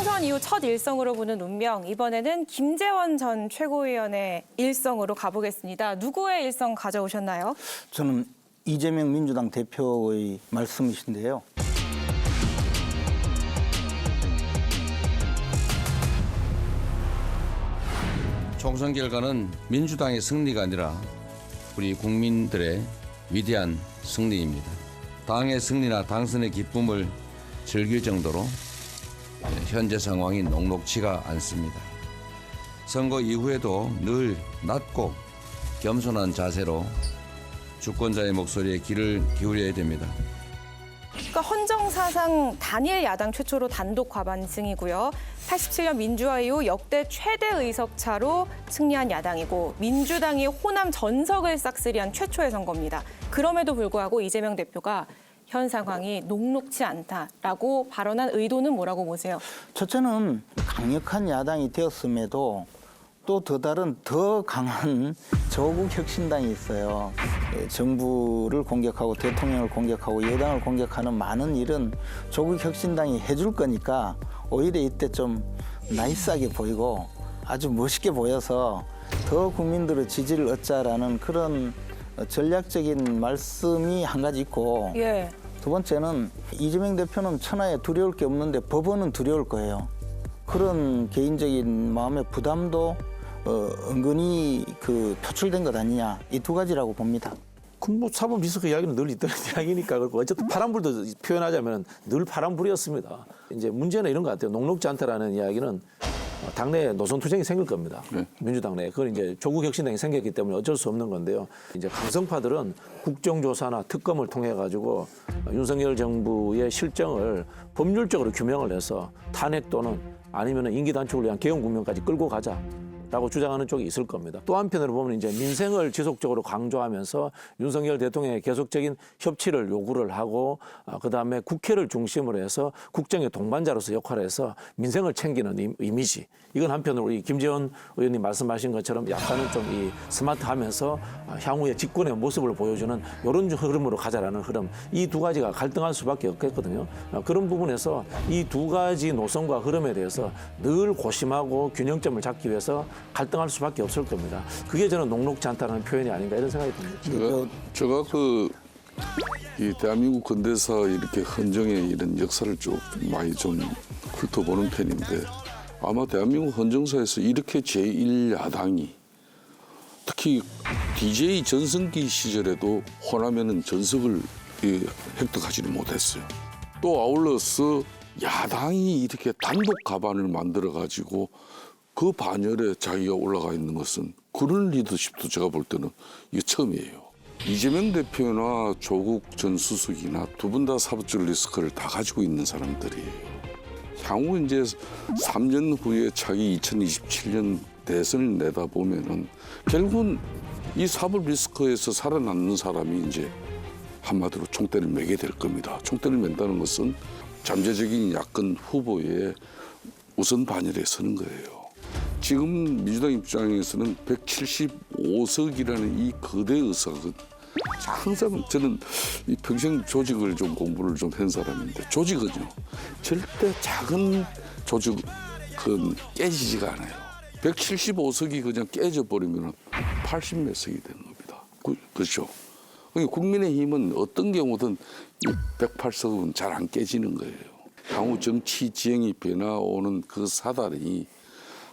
총선 이후 첫 일성으로 보는 운명, 이번에는 김재원 전 최고위원의 일성으로 가보겠습니다. 누구의 일성 가져오셨나요? 저는 이재명 민주당 대표의 말씀이신데요. 총선 결과는 민주당의 승리가 아니라 우리 국민들의 위대한 승리입니다. 당의 승리나 당선의 기쁨을 즐길 정도로 현재 상황이 녹록지가 않습니다. 선거 이후에도 늘 낮고 겸손한 자세로 주권자의 목소리에 귀를 기울여야 됩니다. 그러니까 헌정사상 단일 야당 최초로 단독 과반승이고요. 87년 민주화 이후 역대 최대 의석차로 승리한 야당이고 민주당이 호남 전석을 싹쓸이한 최초의 선거입니다. 그럼에도 불구하고 이재명 대표가 현 상황이 녹록지 않다라고 발언한 의도는 뭐라고 보세요? 첫째는 강력한 야당이 되었음에도 또 다른 더 강한 조국혁신당이 있어요. 정부를 공격하고 대통령을 공격하고 여당을 공격하는 많은 일은 조국혁신당이 해줄 거니까 오히려 이때 좀 나이스하게 보이고 아주 멋있게 보여서 더 국민들의 지지를 얻자라는 그런 전략적인 말씀이 한 가지 있고 예. 두 번째는 이재명 대표는 천하에 두려울 게 없는데 법원은 두려울 거예요. 그런 개인적인 마음의 부담도 은근히 표출된 것 아니냐, 이 두 가지라고 봅니다. 뭐 사법 리스크 이야기는 늘 있던 이야기니까 그렇고 어쨌든 파란불도 표현하자면 늘 파란불이었습니다. 이제 문제는 이런 것 같아요. 녹록지 않다라는 이야기는 당내에 노선 투쟁이 생길 겁니다. 민주당 내에. 그건 이제 조국 혁신당이 생겼기 때문에 어쩔 수 없는 건데요. 이제 강성파들은 국정조사나 특검을 통해 가지고 윤석열 정부의 실정을 법률적으로 규명을 해서 탄핵 또는 아니면 임기 단축을 위한 개헌 국면까지 끌고 가자. 라고 주장하는 쪽이 있을 겁니다. 또 한편으로 보면 이제 민생을 지속적으로 강조하면서 윤석열 대통령의 계속적인 협치를 요구를 하고 그다음에 국회를 중심으로 해서 국정의 동반자로서 역할을 해서 민생을 챙기는 이미지. 이건 한편으로 우리 김재원 의원님 말씀하신 것처럼 약간은 좀 이 스마트하면서 향후의 집권의 모습을 보여주는 이런 흐름으로 가자라는 흐름. 이 두 가지가 갈등할 수밖에 없겠거든요. 그런 부분에서 이 두 가지 노선과 흐름에 대해서 늘 고심하고 균형점을 잡기 위해서 갈등할 수밖에 없을 겁니다. 그게 저는 녹록지 않다는 표현이 아닌가 이런 생각이 듭니다. 제가 이 대한민국 근대사 이렇게 헌정의 이런 역사를 쭉 많이 좀 훑어보는 편인데 아마 대한민국 헌정사에서 이렇게 제1야당이 특히 DJ 전성기 시절에도 호남에는 전석을 획득하지는 못했어요. 또 아울러서 야당이 이렇게 단독 가반을 만들어가지고 그 반열에 자기가 올라가 있는 것은 그런 리더십도 제가 볼 때는 이게 처음이에요. 이재명 대표나 조국 전 수석이나 두 분 다 사법적 리스크를 다 가지고 있는 사람들이에요. 향후 이제 3년 후에 차기 2027년 대선을 내다보면은 결국은 이 사법 리스크에서 살아남는 사람이 이제 한마디로 총대를 매게 될 겁니다. 총대를 맨다는 것은 잠재적인 야권 후보의 우선 반열에 서는 거예요. 지금 민주당 입장에서는 175석이라는 이 거대 의석은 항상 저는 이 평생 조직을 좀 공부를 좀 한 사람인데 조직은요 절대 작은 조직은 깨지지가 않아요. 175석이 그냥 깨져버리면 80몇 석이 되는 겁니다. 그렇죠? 국민의힘은 어떤 경우든 이 108석은 잘 안 깨지는 거예요. 향후 정치 지형이 변화오는 그 사달이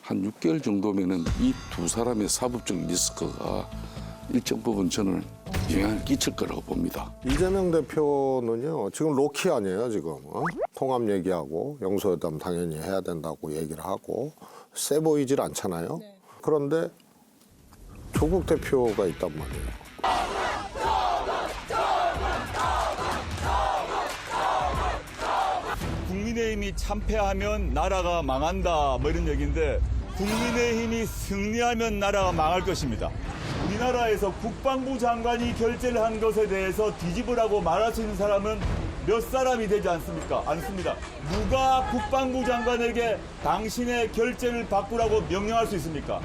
한 6개월 정도면은 이 두 사람의 사법적 리스크가 일정 부분 저는 영향을 끼칠 거라고 봅니다. 이재명 대표는요, 지금 로키 아니에요, 지금. 통합 얘기하고 영수회담 당연히 해야 된다고 얘기를 하고 세 보이질 않잖아요. 네. 그런데 조국 대표가 있단 말이에요. 국민의힘이 참패하면 나라가 망한다 뭐 이런 얘기인데 국민의힘이 승리하면 나라가 망할 것입니다. 우리나라에서 국방부 장관이 결재를 한 것에 대해서 뒤집으라고 말할 수 있는 사람은 몇 사람이 되지 않습니까? 않습니다. 누가 국방부 장관에게 당신의 결재를 바꾸라고 명령할 수 있습니까?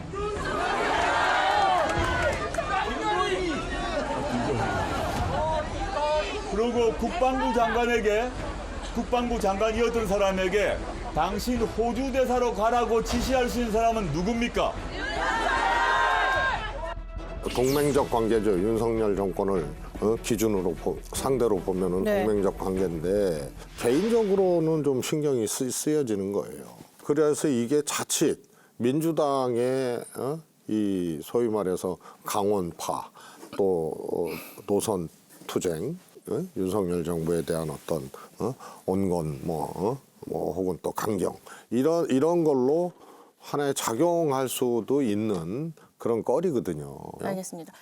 그리고 국방부 장관이었던 사람에게 당신 호주 대사로 가라고 지시할 수 있는 사람은 누굽니까? 동맹적 관계죠. 윤석열 정권을 기준으로 상대로 보면은 네. 동맹적 관계인데 개인적으로는 좀 신경이 쓰여지는 거예요. 그래서 이게 자칫 민주당의 이 소위 말해서 강원파 또 노선 투쟁, 윤석열 정부에 대한 어떤 온건 혹은 또 강경 이런 걸로 하나의 작용할 수도 있는 그런 거리거든요. 알겠습니다.